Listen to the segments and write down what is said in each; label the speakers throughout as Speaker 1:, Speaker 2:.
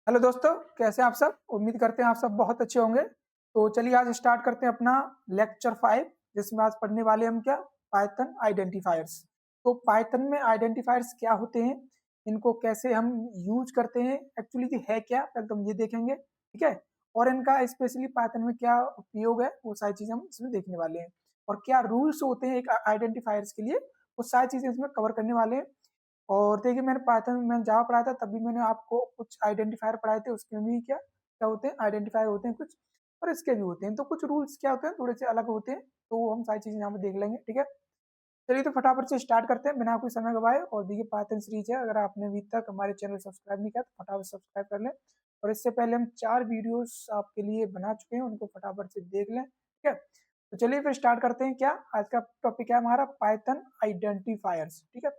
Speaker 1: Hello दोस्तों, कैसे हैं आप सब? उम्मीद करते हैं आप सब बहुत अच्छे होंगे। तो चलिए आज स्टार्ट करते हैं अपना लेक्चर 5, जिसमें आज पढ़ने वाले हम क्या? Python identifiers. तो पाइथन में आइडेंटिफायर्स क्या होते हैं, इनको कैसे हम यूज करते हैं, एक्चुअली ये है क्या, पहले तो हम ये देखेंगे, ठीक है। और इनका स्पेशली पाइथन में क्या उपयोग है, वो सारी चीजें हम इसमें देखने वाले हैं। और क्या रूल्स होते हैं एक आइडेंटिफायर्स के लिए, वो सारी चीजें इसमें कवर करने वाले हैं। और देखिए, मैंने पाइथन में जावा पढ़ाया था, तभी मैंने आपको कुछ आइडेंटिफायर पढ़ाए थे। उसके भी क्या क्या होते हैं, आइडेंटिफायर होते हैं कुछ, और इसके भी होते हैं। तो कुछ रूल्स क्या होते हैं, थोड़े से अलग होते हैं। तो वो हम सारी चीजें यहाँ पे देख लेंगे, ठीक है। चलिए तो फटाफट से स्टार्ट करते हैं बिना कोई समय गवाए। और देखिए, पाइथन सीरीज है, अगर आपने अभी तक हमारे चैनल सब्सक्राइब नहीं किया तो फटाफट सब्सक्राइब कर लें। और इससे पहले हम 4 वीडियोस आपके लिए बना चुके हैं, उनको फटाफट से देख लें, ठीक है। तो चलिए फिर स्टार्ट करते हैं। क्या आज का टॉपिक है हमारा? पाइथन आइडेंटिफायर्स, ठीक है।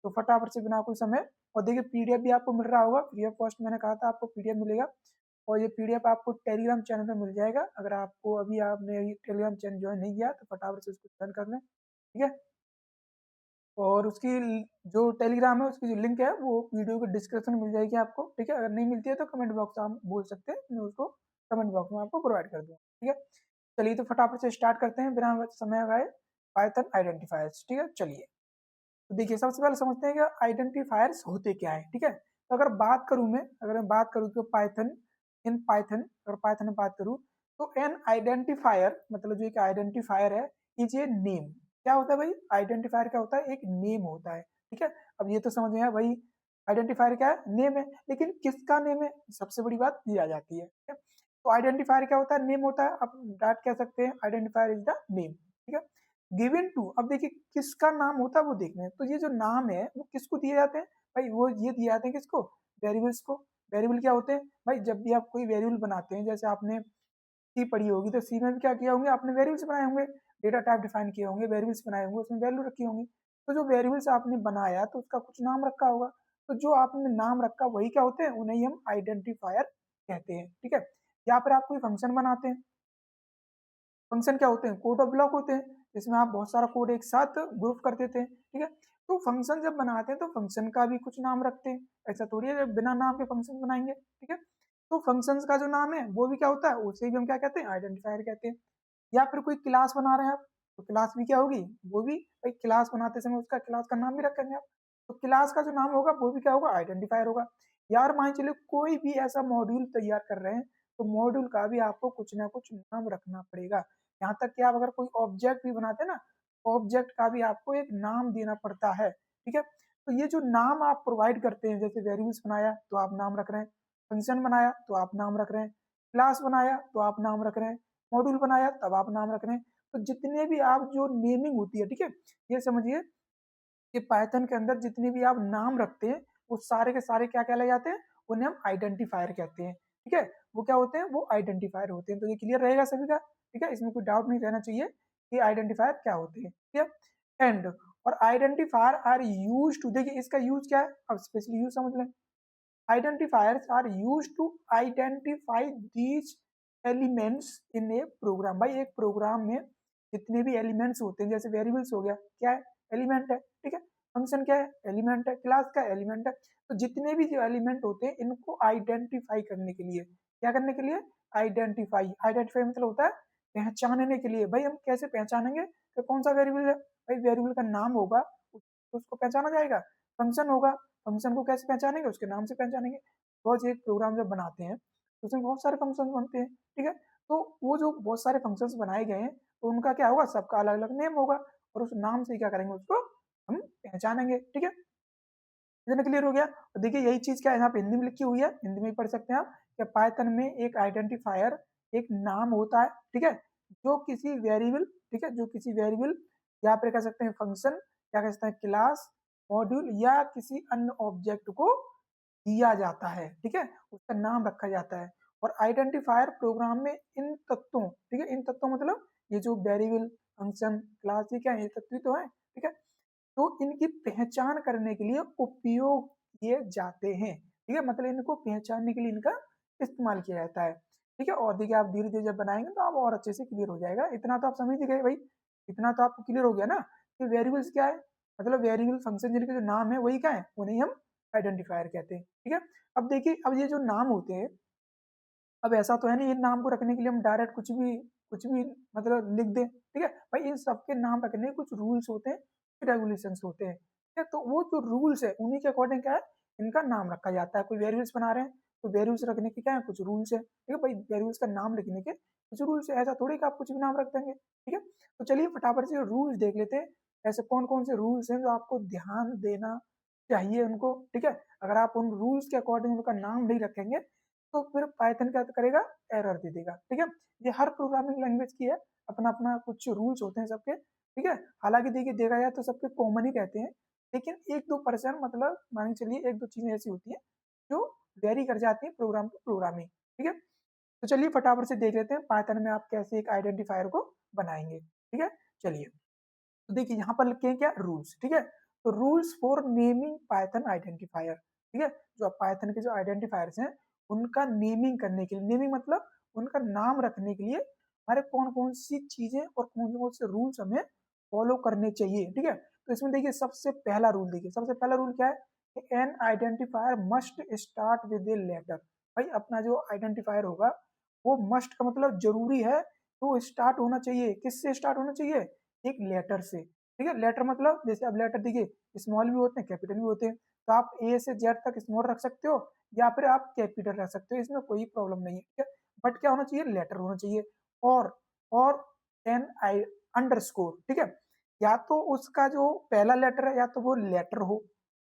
Speaker 1: तो फटाफट से बिना कोई समय, और देखिए पीडीएफ भी आपको मिल रहा होगा फ्री ऑफ कॉस्ट। मैंने कहा था आपको पीडीएफ मिलेगा, और ये पीडीएफ आपको टेलीग्राम चैनल पे मिल जाएगा। अगर आपको अभी आपने टेलीग्राम चैनल ज्वाइन नहीं किया तो फटाफट से उसको ज्वाइन कर लें, ठीक है। और उसकी जो टेलीग्राम है, उसकी जो लिंक है वो वीडियो के डिस्क्रिप्शन में मिल जाएगी आपको, ठीक है। अगर नहीं मिलती है तो कमेंट बॉक्स आप बोल सकते हैं, मैं उसको कमेंट बॉक्स में आपको प्रोवाइड कर दूंगा, ठीक है। चलिए तो फटाफट से स्टार्ट करते हैं बिना समय लगाए, पाइथन आइडेंटिफायर्स, ठीक है। चलिए तो देखिए, सबसे पहले समझते हैं कि आइडेंटिफायर्स होते क्या है, ठीक है। तो अगर बात करूं मैं, अगर मैं बात करूं कि पाइथन, इन पाइथन, अगर पाइथन में बात करूं, तो एन आइडेंटिफायर मतलब जो एक आइडेंटिफायर है, इज ए नेम। क्या होता है भाई? आइडेंटिफायर क्या होता है? एक नेम होता है, ठीक है। अब ये तो समझ में आया भाई, आइडेंटिफायर क्या है? नेम है। लेकिन किसका नेम है, सबसे बड़ी बात ये आ जाती है, ठीक है। तो आइडेंटिफायर क्या होता है? नेम होता है। आप डायरेक्ट कह सकते हैं आइडेंटिफायर इज द नेम, ठीक है। गिवन टू, अब देखिए किसका नाम होता है वो देखना है। तो ये जो नाम है वो किसको दिए जाते हैं भाई? वो ये दिए जाते हैं किसको? वेरिएबल्स को। वेरिएबल क्या होते हैं भाई? जब भी आप कोई वेरिएबल बनाते हैं, जैसे आपने सी पढ़ी होगी, तो सी में भी क्या किया होंगे आपने? वेरिएबल्स बनाए होंगे, डेटा टाइप डिफाइन किए होंगे, वेरिएबल्स बनाए होंगे, उसमें वैल्यू रखी होंगी। तो जो वेरिएबल्स आपने बनाया तो उसका कुछ नाम रखा होगा। तो जो आपने नाम रखा वही क्या होते हैं? उन्हें हम आइडेंटिफायर कहते हैं, ठीक है। या फिर आप कोई फंक्शन बनाते हैं, फंक्शन क्या होते हैं? कोड और ब्लॉक होते हैं, जिसमें आप बहुत सारा कोड एक साथ ग्रुप कर देते हैं, ठीक है। तो फंक्शन जब बनाते हैं तो फंक्शन का भी कुछ नाम रखते हैं। ऐसा थोड़ी है बिना नाम के फंक्शन बनाएंगे, ठीक है। तो फंक्शंस का जो नाम है वो भी क्या होता है? उसे भी हम क्या कहते हैं? आइडेंटिफायर कहते हैं। या फिर कोई क्लास बना रहे हैं आप, तो क्लास भी क्या होगी? वो भी भाई, क्लास बनाते समय उसका क्लास का नाम भी रखेंगे आप। तो क्लास का जो नाम होगा वो भी क्या होगा? आइडेंटिफायर होगा। यार मान चलिए कोई भी ऐसा मॉड्यूल तैयार कर रहे हैं, तो मॉड्यूल का भी आपको कुछ ना कुछ नाम रखना पड़ेगा। यहाँ तक कि आप अगर कोई ऑब्जेक्ट भी बनाते हैं ना, ऑब्जेक्ट का भी आपको एक नाम देना पड़ता है, ठीक है। तो ये जो नाम आप प्रोवाइड करते हैं, जैसे वेरिएबल्स बनाया तो आप नाम रख रहे हैं, फंक्शन बनाया तो आप नाम रख रहे हैं, क्लास बनाया तो आप नाम रख रहे हैं, मॉड्यूल बनाया तब आप नाम रख रहे हैं। तो जितने भी आप जो नेमिंग होती है, ठीक है, ये समझिए कि पाइथन के अंदर जितने भी आप नाम रखते हैं वो सारे के सारे क्या कहलाए जाते हैं? उन्हें हम आइडेंटिफायर कहते हैं, ठीक है। वो क्या होते हैं? वो आइडेंटिफायर होते हैं। तो ये क्लियर रहेगा सभी का, ठीक है। इसमें कोई डाउट नहीं रहना चाहिए कि आइडेंटिफायर क्या होते हैं, ठीक है। एंड और आइडेंटिफायर आर यूज टू, देखिए इसका यूज क्या है, अब स्पेशली यूज समझ लें। Identifiers are used to identify these elements in a program। भाई एक प्रोग्राम में जितने भी एलिमेंट्स होते हैं, जैसे वेरिएबल्स हो गया, क्या है? एलिमेंट है, ठीक है। फंक्शन क्या है? एलिमेंट है। क्लास का एलिमेंट है। तो जितने भी जो एलिमेंट होते हैं इनको आइडेंटिफाई करने के लिए, क्या करने के लिए? आइडेंटिफाई। आइडेंटिफाई मतलब होता है पहचानने के लिए। भाई हम कैसे पहचानेंगे कि कौन सा वेरिएबल है? भाई वेरिएबल का नाम होगा तो उसको पहचाना जाएगा। फंक्शन होगा, फंक्शन को कैसे पहचानेंगे? उसके नाम से पहचानेंगे। रोज एक प्रोग्राम जब बनाते हैं तो उसमें बहुत सारे फंक्शन बनते हैं, ठीक है। तो वो जो बहुत सारे फंक्शंस बनाए गए हैं तो उनका क्या होगा? सबका अलग अलग नेम होगा, और उस नाम से क्या करेंगे? उसको हम पहचानेंगे, ठीक है। इतना क्लियर हो गया। तो देखिए यही चीज क्या है यहाँ पे हिंदी में लिखी हुई है, हिंदी में पढ़ सकते हैं आप कि पाइथन में एक आइडेंटिफायर एक नाम होता है, ठीक है, जो किसी वेरिएबल, ठीक है, जो किसी वेरिएबल या फिर कह सकते हैं फंक्शन, या कह सकते हैं क्लास, मॉड्यूल या किसी अन्य ऑब्जेक्ट को दिया जाता है, ठीक है, उसका नाम रखा जाता है। और आइडेंटिफायर प्रोग्राम में इन तत्वों, ठीक है, इन तत्वों मतलब ये जो वेरिएबल, फंक्शन, क्लास, ये क्या है? ये तत्व तो है, ठीक है। तो इनकी पहचान करने के लिए उपयोग किए जाते हैं, ठीक है, मतलब इनको पहचानने के लिए इनका इस्तेमाल किया जाता है, ठीक है। और देखिए आप धीरे धीरे जब बनाएंगे तो आप और अच्छे से क्लियर हो जाएगा। इतना तो आप समझ ही गए भाई, इतना तो आपको क्लियर हो गया ना कि वेरिएबल्स क्या है, मतलब वेरिएबल फंक्शन जिनके जो नाम है वही क्या है? उन्हें हम आइडेंटिफायर कहते हैं, ठीक है। अब देखिए, अब ये जो नाम होते हैं, अब ऐसा तो है नहीं इन नाम को रखने के लिए हम डायरेक्ट कुछ भी मतलब लिख दें, ठीक है भाई। इन सबके नाम रखने के कुछ रूल्स होते हैं, रेगुलेशंस होते हैं, ठीक है। तो वो जो रूल्स है उन्हीं के अकॉर्डिंग क्या है, इनका नाम रखा जाता है। कोई वेरिएबल्स बना रहे हैं तो वेरिएबल्स रखने के क्या है, कुछ रूल्स है, ठीक है भाई। वेरिएबल्स का नाम लिखने के कुछ रूल्स है, ऐसा थोड़ी कि आप कुछ भी नाम रख देंगे, ठीक है। तो चलिए फटाफट से रूल्स देख लेते हैं, ऐसे कौन कौन से रूल्स हैं जो आपको ध्यान देना चाहिए उनको, ठीक है। अगर आप उन रूल्स के अकॉर्डिंग उनका नाम नहीं रखेंगे तो फिर पाइथन क्या करेगा, एरर दे देगा, ठीक है। ये हर प्रोग्रामिंग लैंग्वेज की है, अपना अपना कुछ रूल्स होते हैं सबके, ठीक है। हालांकि देखिए देखा जाए तो सबके कॉमन ही रहते हैं, लेकिन 1-2% मतलब मान के चलिए 1-2 चीजें ऐसी होती हैं जो वेरी कर जाती है प्रोग्राम टू प्रोग्रामिंग, ठीक है। तो चलिए फटाफट से देख लेते हैं पाइथन में आप कैसे एक आइडेंटिफायर को बनाएंगे, ठीक है। चलिए, तो देखिए यहाँ पर लिखे हैं क्या, रूल्स, ठीक है। तो rules for naming Python identifier, ठीक है। जो पाइथन के जो आइडेंटिफायर्स हैं उनका नेमिंग करने के लिए, नेमिंग मतलब उनका नाम रखने के लिए हमारे कौन कौन सी चीजें और कौन कौन से रूल्स हमें फॉलो करने चाहिए, ठीक है। तो इसमें देखिए सबसे पहला रूल, देखिए सबसे पहला रूल क्या है, an identifier must start with a letter. भाई अपना जो आइडेंटिफायर होगा वो मस्ट का मतलब जरूरी है, तो स्टार्ट होना चाहिए, किससे स्टार्ट होना चाहिए, एक लेटर से, ठीक है। लेटर मतलब जैसे अब लेटर देखिए स्मॉल भी होते हैं कैपिटल भी होते हैं, तो आप ए से जेड तक स्मॉल रख सकते हो या फिर आप कैपिटल रख सकते हो, इसमें कोई प्रॉब्लम नहीं है, ठीक है। बट क्या होना चाहिए, लेटर होना चाहिए। और एन आई अंडरस्कोर, ठीक है। या तो उसका जो पहला लेटर है या तो वो लेटर हो,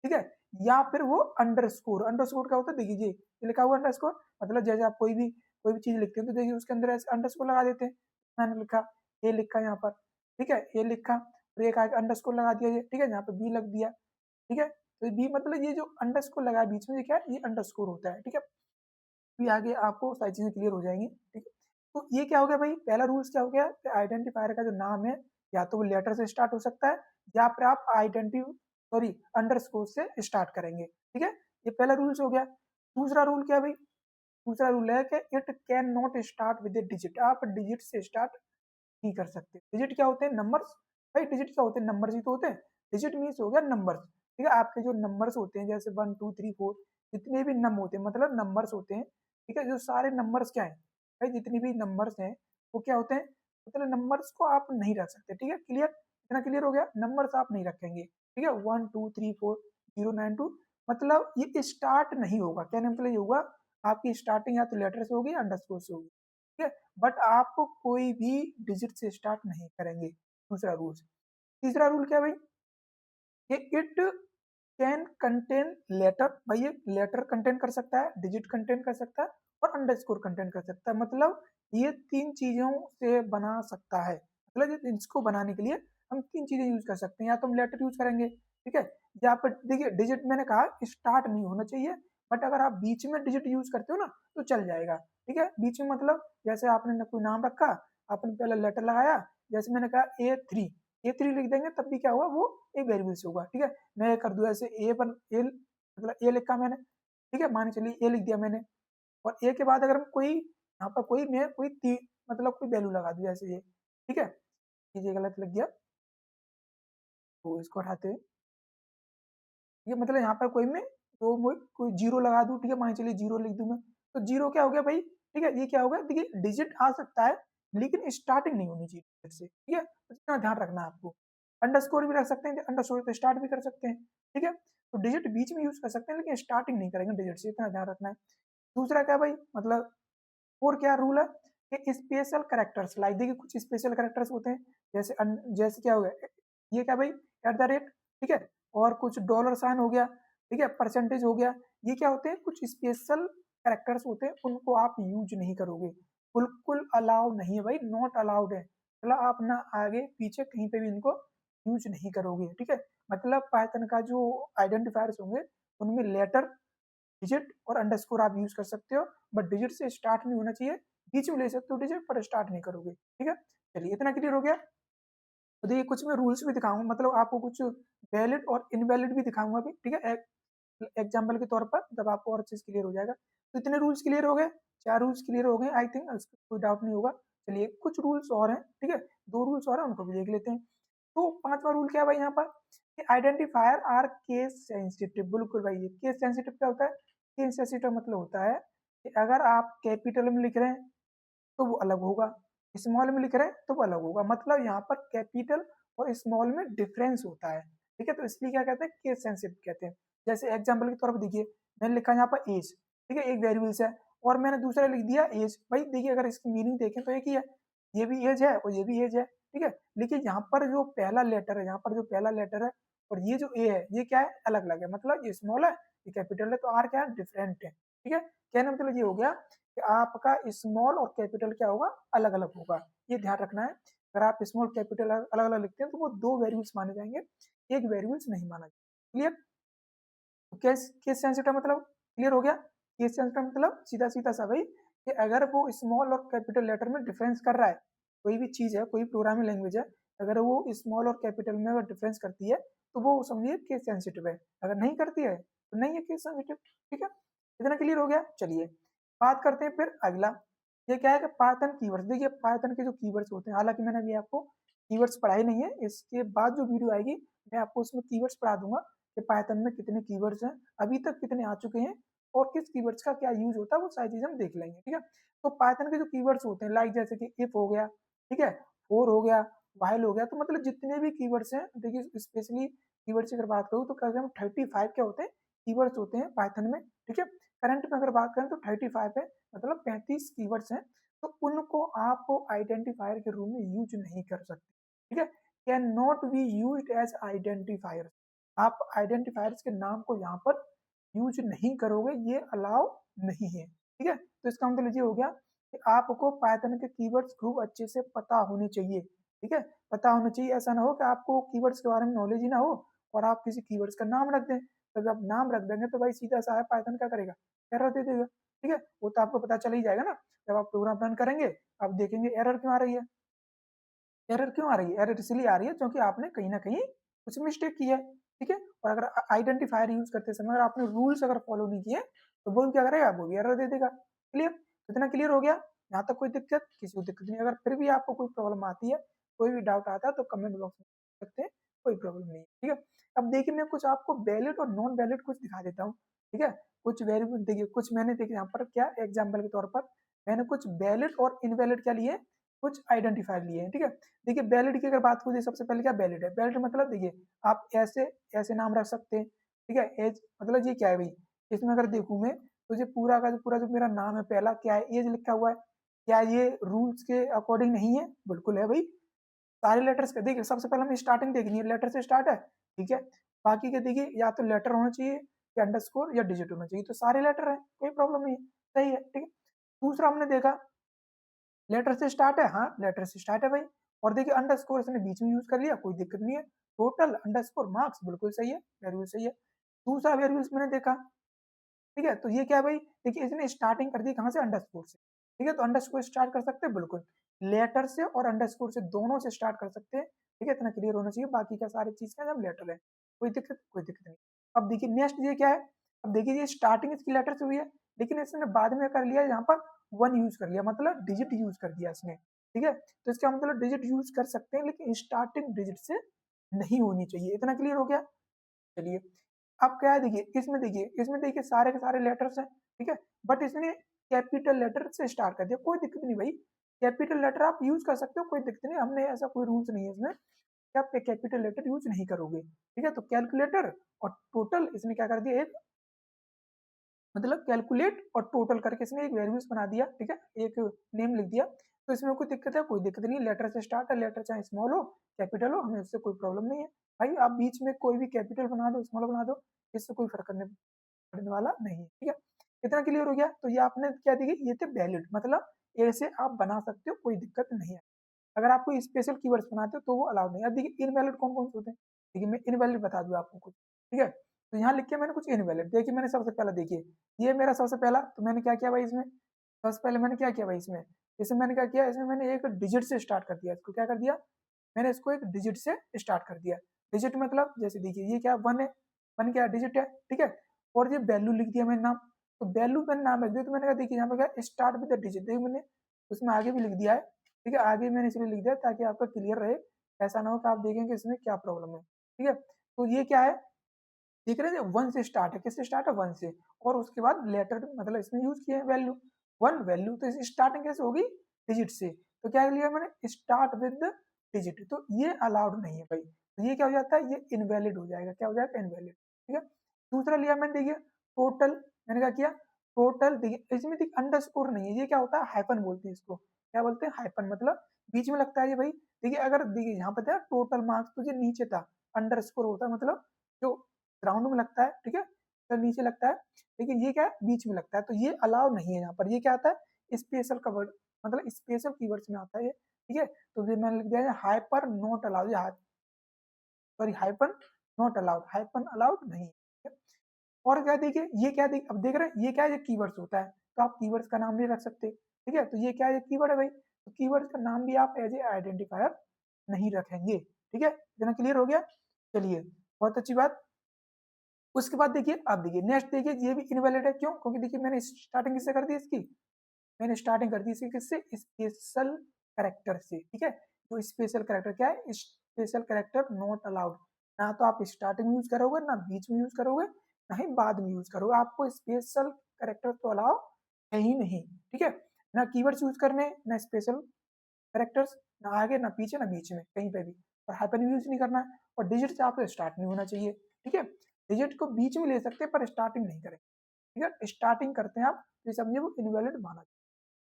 Speaker 1: ठीक है, या फिर वो अंडरस्कोर। अंडरस्कोर क्या होता है, देखिए ये लिखा हुआ अंडरस्कोर, मतलब जैसे आप कोई भी चीज लिखते हैं तो देखिए उसके अंदर ऐसे अंडरस्कोर लगा देते हैं। मैंने लिखा, ये लिखा यहाँ पर, ठीक है, ये लिखा और एक आगे अंडरस्कोर लगा दिया, ठीक है, यहाँ पे बी लग दिया, ठीक है। तो बी मतलब ये जो अंडरस्कोर लगा बीच में, ये क्या है, ये अंडरस्कोर होता है, ठीक है। फिर आगे आपको सारी चीजें क्लियर हो जाएंगी, ठीक है। तो ये क्या हो गया भाई, पहला रूल्स क्या हो गया, आइडेंटिफायर का जो नाम है या तो वो लेटर से स्टार्ट हो सकता है या फिर आप अंडरस्कोर से स्टार्ट करेंगे, ठीक है। ये पहला रूल्स हो गया। दूसरा रूल क्या है भाई, दूसरा रूल है कि it can not start with A digit, आप डिजिट से स्टार्ट नहीं कर सकते। डिजिट क्या होते हैं, नंबर्स, भाई डिजिट क्या होते हैं, नंबर्स ही तो होते हैं। डिजिट मीन्स हो गया नंबर्स, ठीक है। आपके जो नंबर्स होते हैं जैसे 1 2 3 4 जितने भी नंबर होते हैं मतलब नंबर्स होते हैं, ठीक है। जो सारे नंबर्स क्या है भाई, जितने भी नंबर्स हैं वो क्या होते हैं, मतलब नंबर्स को आप नहीं रख सकते, ठीक है। क्लियर, इतना क्लियर हो गया, नंबर्स आप नहीं रखेंगे, ठीक है। 1 2 3 4 0 9 2 मतलब ये स्टार्ट नहीं होगा, क्या मतलब ये होगा, आपकी स्टार्टिंग या तो लेटर से होगी या अंडरस्कोर से होगी, ठीक है। बट आप कोई भी डिजिट से स्टार्ट नहीं करेंगे, दूसरा रूल। तीसरा रूल क्या है भाई, ये इट कैन कंटेन लेटर, भाई ये लेटर कंटेन कर सकता है, डिजिट कंटेन कर सकता है और अंडरस्कोर कंटेन कर सकता है, मतलब ये 3 चीजों से बना सकता है। मतलब इसको बनाने के लिए हम 3 चीजें यूज कर सकते हैं, या तो हम लेटर यूज करेंगे, ठीक है, या फिर देखिए डिजिट मैंने कहा स्टार्ट नहीं होना चाहिए, बट अगर आप बीच में डिजिट यूज करते हो ना तो चल जाएगा, ठीक है। बीच में मतलब जैसे आपने कोई नाम रखा, आपने पहले लेटर लगाया, जैसे मैंने कहा A3 लिख देंगे तब भी क्या होगा, वो एक वेरिएबल से होगा, ठीक है। मैं कर दूं ऐसे ए पर ए, मतलब ए लिखा मैंने, ठीक है, मान चलिए ए लिख दिया मैंने, और ए के बाद अगर हम कोई यहाँ पर कोई मैं कोई मतलब कोई वैल्यू लगा दूं जैसे ये, ठीक है, ये गलत लग गया तो इसको हटाते हैं। ये मतलब यहाँ पर कोई मैं तो कोई जीरो लगा दूं, ठीक है, मान चलिए जीरो लिख दूं मैं, तो जीरो क्या हो गया भाई, ठीक है। ये क्या हो गया, देखिए डिजिट आ सकता है लेकिन स्टार्टिंग नहीं होनी चाहिए डिजिट से, ठीक है, तो इतना ध्यान रखना है आपको। अंडरस्कोर भी रख सकते हैं, अंडरस्कोर पे स्टार्ट भी कर सकते हैं, ठीक है। तो डिजिट बीच में यूज कर सकते हैं लेकिन स्टार्टिंग नहीं करेंगे डिजिट से, इतना ध्यान रखना है। दूसरा क्या भाई, मतलब और क्या रूल है कि स्पेशल करेक्टर्स, लाइक देखिए कुछ स्पेशल करेक्टर्स होते हैं, जैसे क्या हो गया, ये क्या भाई, एट द रेट, ठीक है, और कुछ डॉलर साइन हो गया, ठीक है, परसेंटेज हो गया, ये क्या होते हैं, कुछ स्पेशल करेक्टर्स होते हैं, उनको आप यूज नहीं करोगे, बिल्कुल अलाउ नहीं है भाई, नॉट अलाउड है, मतलब आप ना आगे पीछे कहीं पे भी इनको यूज नहीं करोगे, ठीक है। मतलब पाइथन का जो आइडेंटिफायर्स होंगे उनमें लेटर, डिजिट और अंडरस्कोर आप यूज कर सकते हो, बट डिजिट से स्टार्ट नहीं होना चाहिए, बीच में ले सकते हो डिजिट पर स्टार्ट नहीं करोगे, ठीक है। चलिए इतना क्लियर हो गया। तो देखिए कुछ मैं रूल्स भी दिखाऊंगा, मतलब आपको कुछ वैलिड और इनवैलिड भी दिखाऊंगा भी, ठीक है, एग्जाम्पल के तौर पर, जब आपको और चीज क्लियर हो जाएगा। तो इतने रूल्स क्लियर हो गए, 4 रूल्स क्लियर हो गए आई थिंक, कोई डाउट नहीं होगा। चलिए कुछ रूल्स और हैं, ठीक है, 2 रूल्स और हैं, उनको भी देख लेते हैं। तो 5वां रूल क्या है भाई यहाँ पर, आइडेंटिफायर आर केस सेंसिटिव, बिल्कुल भाई। ये केस सेंसिटिव क्या होता है? केस सेंसिटिव मतलब होता है कि अगर आप कैपिटल में लिख रहे हैं तो वो अलग होगा, स्मॉल में लिख रहे हैं तो वो अलग होगा। मतलब यहाँ पर कैपिटल और स्मॉल में डिफरेंस होता है, ठीक है। तो इसलिए क्या कहते हैं? केस सेंसिटिव कहते हैं। जैसे एग्जाम्पल के तौर पर देखिए, मैंने लिखा यहाँ पर एज, ठीक है, एक वेरिएबल्स है, और मैंने दूसरा लिख दिया एज। भाई देखिए, अगर इसकी मीनिंग देखें तो एक ही है, ये भी एज है और ये भी एज है, ठीक है। लेकिन यहाँ पर जो पहला लेटर है, यहाँ पर जो पहला लेटर है और ये जो ए है, ये क्या है? अलग अलग है। मतलब ये स्मॉल है, ये कैपिटल है, तो आर क्या है? डिफरेंट है, ठीक है। कहने का मतलब ये हो गया कि आपका स्मॉल और कैपिटल क्या होगा? अलग अलग होगा। ये ध्यान रखना है। अगर आप स्मॉल कैपिटल अलग अलग लिखते हैं तो वो दो वेरिएबल्स माने जाएंगे, एक वेरिएबल्स नहीं माना जाएगा। क्लियर? केस केस सेंसिटिव मतलब क्लियर हो गया? केस सेंसिटिव मतलब सीधा सीधा सा भाई, कि अगर वो स्मॉल और कैपिटल लेटर में डिफरेंस कर रहा है, कोई भी चीज है, कोई प्रोग्रामिंग लैंग्वेज है, अगर वो स्मॉल और कैपिटल में अगर डिफरेंस करती है तो वो समझिए केस सेंसिटिव है। अगर नहीं करती है तो नहीं है केस सेंसिटिव, ठीक है। इतना क्लियर हो गया? चलिए बात करते हैं फिर अगला। ये क्या है कि पाइथन कीवर्ड्स। देखिए पाइथन के जो कीवर्ड्स होते हैं, हालांकि मैंने अभी आपको कीवर्ड्स पढ़ाई नहीं है, इसके बाद जो वीडियो आएगी मैं आपको उसमें कीवर्ड्स पढ़ा दूंगा कि पाइथन में कितने कीवर्ड्स हैं, अभी तक कितने आ चुके हैं, और किस कीवर्ड्स का क्या यूज होता है, वो सारी चीजें हम देख लेंगे, ठीक है। तो पाइथन के जो कीवर्ड्स होते हैं, लाइक जैसे कि इफ हो गया, ठीक है, फोर हो गया, व्हाइल हो गया, तो मतलब जितने भी कीवर्ड्स हैं, देखिए स्पेशली कीवर्ड्स की अगर बात करूँ तो कम 35 क्या होते हैं? कीवर्ड्स होते हैं पाइथन में, ठीक है। करंट में अगर बात करें तो 35 है, मतलब 35 कीवर्ड्स हैं। तो उनको आप आइडेंटिफायर के रूप में यूज नहीं कर सकते, ठीक है। Can not be use as identifier. आप आइडेंटिफायर्स के नाम को यहाँ पर यूज नहीं करोगे, ये अलाउ नहीं है, ठीक है। तो इसका मतलब ये हो गया कि आपको पाइथन के कीवर्ड्स खूब अच्छे से पता होने चाहिए, ठीक है। पता होना चाहिए, ऐसा ना हो कि आपको कीवर्ड्स के बारे में नॉलेज ही ना हो और आप किसी कीवर्ड्स का नाम रख दें। तो जब नाम रख देंगे तो भाई सीधा सा है, पाइथन क्या करेगा? एरर दे देगा, ठीक है। वो तो आपको पता चल ही जाएगा ना, जब आप प्रोग्राम रन करेंगे आप देखेंगे एरर क्यों आ रही है। एरर क्यों आ रही है? एरर इसलिए आ रही है क्योंकि आपने कहीं ना कहीं कुछ मिस्टेक की है, ठीक है। और अगर आइडेंटिफायर यूज करते समय अगर आपने रूल्स अगर फॉलो नहीं किए तो वो क्या करेगा? वो भी एरर दे देगा। क्लियर? इतना क्लियर हो गया? यहाँ तक कोई दिक्कत? किसी को दिक्कत नहीं। अगर फिर भी आपको कोई प्रॉब्लम आती है, कोई भी डाउट आता है तो कमेंट बॉक्स में पूछ सकते हैं, कोई प्रॉब्लम नहीं है, ठीक है। अब देखिए मैं कुछ आपको वैलिड और नॉन वैलिड कुछ दिखा देता हूँ, ठीक है। कुछ वेरिएबल देखिए, कुछ मैंने देखिए यहाँ पर क्या एग्जाम्पल के तौर पर मैंने कुछ वैलिड और इनवैलिड क्या लिए, कुछ आइडेंटिफायर लिए हैं, ठीक है। देखिए वैलिड की अगर बात करें, सबसे पहले क्या वैलिड है? वैलिड मतलब देखिए आप ऐसे ऐसे नाम रख सकते हैं, ठीक है। एज मतलब ये क्या है भाई? इसमें अगर देखूं मैं तो ये पूरा का पूरा जो मेरा नाम है पहला क्या है? एज लिखा हुआ है, क्या ये रूल्स के अकॉर्डिंग नहीं है? बिल्कुल है भाई। सारे लेटर्स का देखिए, सबसे पहले हमें स्टार्टिंग देखनी है, लेटर से स्टार्ट है, ठीक है। बाकी के देखिए या तो लेटर होना चाहिए या अंडरस्कोर या डिजिट होना चाहिए, तो सारे लेटर है, कोई प्रॉब्लम नहीं है, सही है, ठीक है। दूसरा हमने देखा लेटर से स्टार्ट है, हाँ लेटर से स्टार्ट है भाई। और देखिए अंडरस्कोर इसने बीच में यूज कर लिया, कोई दिक्कत नहीं है। टोटल अंडरस्कोर मार्क्स बिल्कुल सही है, वेरिएबल सही है। दूसरा वेरिएबल्स मैंने देखा, ठीक है। तो ये क्या है भाई? देखिए इसने स्टार्टिंग कर दी कहाँ से? अंडरस्कोर से, ठीक है। तो अंडरस्कोर स्टार्ट कर सकते हैं, बिल्कुल लेटर से और अंडरस्कोर से दोनों से स्टार्ट कर सकते हैं, ठीक है। इतना क्लियर होना चाहिए। बाकी का सारी चीज का जब लेटर है, कोई दिक्कत नहीं। अब देखिए नेक्स्ट ये क्या है? अब देखिए ये स्टार्टिंग इसकी लेटर से हुई है, लेकिन इसने बाद में कर लिया यहाँ पर वन यूज कर लिया, मतलब डिजिट यूज कर दिया इसने, ठीक है। तो इसका मतलब डिजिट यूज कर सकते हैं लेकिन स्टार्टिंग डिजिट से नहीं होनी चाहिए। इतना क्लियर हो गया? चलिए अब क्या है, देखिए इसमें सारे के सारे लेटर्स हैं, ठीक है। बट इसने कैपिटल लेटर से स्टार्ट कर दिया, कोई दिक्कत नहीं भाई। कैपिटल लेटर आप यूज कर सकते हो, कोई दिक्कत नहीं, हमने ऐसा कोई रूल्स नहीं है इसमें कि आप कैपिटल लेटर यूज नहीं करोगे, ठीक है। तो कैलकुलेटर और टोटल इसने क्या कर दिया, एक मतलब कैलकुलेट और टोटल करके इसने एक वेरिएबल्स बना दिया, ठीक है, एक नेम लिख दिया। तो इसमें कोई दिक्कत है? कोई दिक्कत नहीं। लेटर से स्टार्ट है, लेटर चाहे स्मॉल हो कैपिटल हो, हमें उससे कोई प्रॉब्लम नहीं है भाई। आप बीच में कोई भी कैपिटल बना दो, स्मॉल बना दो, इससे कोई फर्क पड़ने वाला नहीं है, ठीक है। इतना क्लियर हो गया? तो ये आपने क्या देखिए, ये थे वैलिड, मतलब ऐसे आप बना सकते हो, कोई दिक्कत नहीं है। अगर आप कोई स्पेशल कीवर्ड्स बनाते हो तो वो अलाउड नहीं है। अब देखिए इनवैलिड कौन कौन से होते हैं, देखिए मैं इनवैलिड बता दूं आपको कुछ, ठीक है। तो यहाँ लिख के मैंने कुछ इनवैलिड, देखिए मैंने सबसे पहला देखिए ये मेरा सबसे पहला, तो मैंने क्या किया भाई इसमें, सबसे पहले मैंने क्या किया भाई इसमें मैंने क्या किया, इसमें मैंने एक डिजिट से स्टार्ट कर दिया। इसको क्या कर दिया मैंने, इसको एक डिजिट से स्टार्ट कर दिया। डिजिट मतलब जैसे देखिए ये क्या वन है, वन क्या डिजिट है, ठीक है। और ये वैल्यू लिख दिया मैंने नाम, तो वैल्यू मैंने नाम लिख दिया। तो मैंने कहा देखिए यहाँ पे क्या स्टार्ट विद द डिजिट, देखिए मैंने उसमें आगे भी लिख दिया है, ठीक है। आगे मैंने इसलिए लिख दिया ताकि आपका क्लियर रहे, ऐसा ना हो कि आप देखें कि इसमें क्या प्रॉब्लम है, ठीक है। तो ये क्या है, देख रहे हैं, 1 से स्टार्ट है, किससे स्टार्ट है, 1 से, और उसके बाद लेटर मतलब इसमें यूज किए हैं वैल्यू, 1 वैल्यू, तो स्टार्टिंग कैसे होगी, डिजिट से, तो क्या लिया मैंने, स्टार्ट विद डिजिट, तो ये अलाउड नहीं है भाई, तो ये क्या हो जाता है, ये इनवैलिड हो जाएगा, क्या हो जाएगा, इनवैलिड, ठीक है। दूसरा लिया मैंने, देखिए टोटल, मैंने क्या किया, टोटल, देखिए इसमें देखिए अंडरस्कोर नहीं है, ये क्या होता है, हाइफन बोलते हैं इसको, क्या बोलते हैं, हाइफन, मतलब बीच में लगता है ये भाई, देखिए अगर देखिए यहाँ पे था टोटल मार्क्स, तो ये नीचे था, अंडरस्कोर होता है मतलब जो ग्राउंड में लगता है, ठीक है, तो नीचे लगता है, लेकिन ये क्या है, बीच में लगता है, तो ये अलाउ नहीं है यहाँ पर, ये क्या आता है, स्पेशल का वर्ड, मतलब स्पेशल कीवर्ड्स में आता है ये, ठीक है, तो ये मैंने लिख दिया है hyper not allowed, sorry hyphen not allowed, hyphen allowed नहीं है। और क्या देखिए, ये क्या देखिए, अब देख रहे हैं ये क्या है, ये कीवर्ड्स होता है, तो आप कीवर्ड्स का नाम भी रख सकते हैं, ठीक है, तो ये क्या है, ये कीवर्ड है भाई, तो कीवर्ड्स का नाम भी आप एज ए आइडेंटिफायर नहीं रखेंगे, ठीक है, इतना क्लियर हो गया, चलिए बहुत अच्छी बात। उसके बाद देखिए, अब देखिए नेक्स्ट, देखिए ये भी इनवैलिड है, क्यों, क्योंकि देखिए मैंने स्टार्टिंग किससे कर दी इसकी, मैंने स्टार्टिंग कर दी इसकी किससे, स्पेशल कैरेक्टर से, ठीक है, तो स्पेशल कैरेक्टर क्या है, स्पेशल कैरेक्टर नॉट अलाउड, ना तो आप स्टार्टिंग में यूज करोगे, ना बीच में यूज करोगे, ना ही बाद में यूज करोगे, आपको स्पेशल कैरेक्टर तो अलाउ है ही नहीं, ठीक है, ना कीवर्ड्स यूज करने, ना स्पेशल कैरेक्टर्स, ना आगे ना पीछे ना बीच में कहीं पे भी, और हाइपन यूज नहीं करना है, और डिजिट से आपको स्टार्ट नहीं होना चाहिए, ठीक है, डिजिट को बीच में ले सकते हैं पर स्टार्टिंग नहीं करें, ठीक है, स्टार्टिंग करते हैं आप, तो समझिए वो इनवैलिड माना,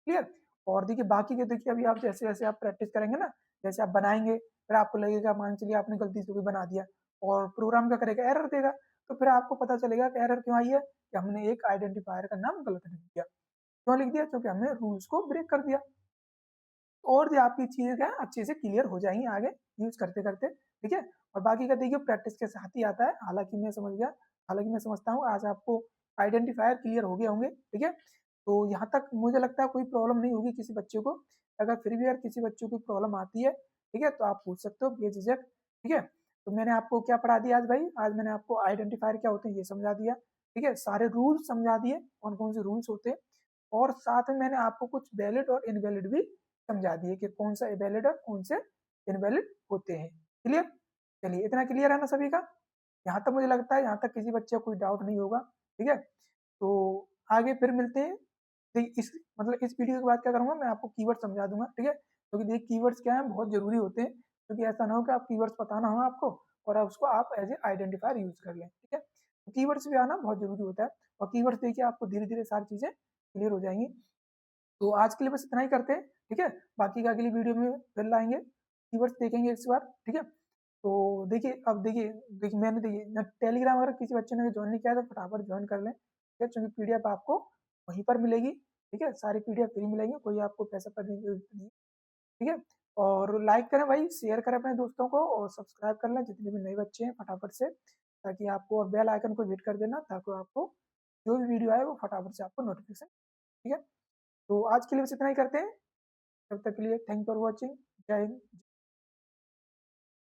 Speaker 1: क्लियर। और देखिए बाकी के, देखिए अभी आप जैसे जैसे आप प्रैक्टिस करेंगे ना, जैसे आप बनाएंगे, फिर आपको लगेगा, मान चलिए आपने गलती से कोई बना दिया, और प्रोग्राम क्या करेगा, एरर देगा, तो फिर आपको पता चलेगा कि एरर क्यों आई है, कि हमने एक आइडेंटिफायर का नाम गलत लिख दिया, क्यों लिख दिया, क्योंकि हमने रूल्स को ब्रेक कर दिया, और जो आपकी चीजें क्या है अच्छे से क्लियर हो जाएंगी आगे यूज करते करते, ठीक है। और बाकी का देखिए प्रैक्टिस के साथ ही आता है, हालांकि मैं समझ गया, हालांकि मैं समझता हूँ आज आपको आइडेंटिफायर क्लियर हो गए होंगे, ठीक है, तो यहाँ तक मुझे लगता है कोई प्रॉब्लम नहीं होगी किसी बच्चे को, अगर फिर भी अगर किसी बच्चे को प्रॉब्लम आती है, ठीक है, तो आप पूछ सकते हो बेझिझक, ठीक है। तो मैंने आपको क्या पढ़ा दिया आज भाई, आज मैंने आपको आइडेंटिफायर क्या होते हैं ये समझा दिया, ठीक है, सारे रूल्स समझा दिए, कौन कौन से रूल्स होते हैं, और साथ में मैंने आपको कुछ वैलिड और इनवैलिड भी समझा दिए कि कौन सा वैलिड और कौन से इनवैलिड होते हैं, क्लियर। चलिए इतना क्लियर है ना सभी का, यहाँ तक मुझे लगता है, यहाँ तक किसी बच्चे को कोई डाउट नहीं होगा, ठीक है, तो आगे फिर मिलते हैं। देखिए इस मतलब इस वीडियो के बाद क्या करूंगा, मैं आपको कीवर्ड समझा दूंगा, ठीक है, क्योंकि देखिए कीवर्ड्स क्या है, बहुत जरूरी होते हैं, क्योंकि ऐसा ना हो कि आप कीवर्ड्स पता ना हो आपको, और आप उसको आप एज ए आइडेंटिफायर यूज कर लें, ठीक है, तो कीवर्ड्स भी आना बहुत जरूरी होता है, और कीवर्ड्स देखिए आपको धीरे धीरे सारी चीजें क्लियर हो जाएंगी। तो आज के लिए बस इतना ही करते हैं, ठीक है, बाकी का अगली वीडियो में फिर लाएंगे, कीवर्ड्स देखेंगे इस बार, ठीक है। तो देखिए अब देखिए, देखिए मैंने देखिए टेलीग्राम अगर किसी बच्चे ने ज्वाइन नहीं किया तो फटाफट ज्वाइन कर लें, ठीक है, क्योंकि पीडीएफ आपको वहीं पर मिलेगी, ठीक है, सारी पीडीएफ फ्री मिलेंगे, कोई आपको पैसा करने की जरूरत नहीं, ठीक है। और लाइक करें भाई, शेयर करें अपने दोस्तों को, और सब्सक्राइब कर लें जितने भी नए बच्चे हैं फटाफट से, ताकि आपको, और बेल आइकन को हिट कर देना ताकि आपको जो भी वीडियो आए वो फटाफट से आपको नोटिफिकेशन, ठीक है। तो आज के लिए बस इतना ही करते हैं, तब तक के लिए थैंक फॉर वॉचिंग, जय हिंद।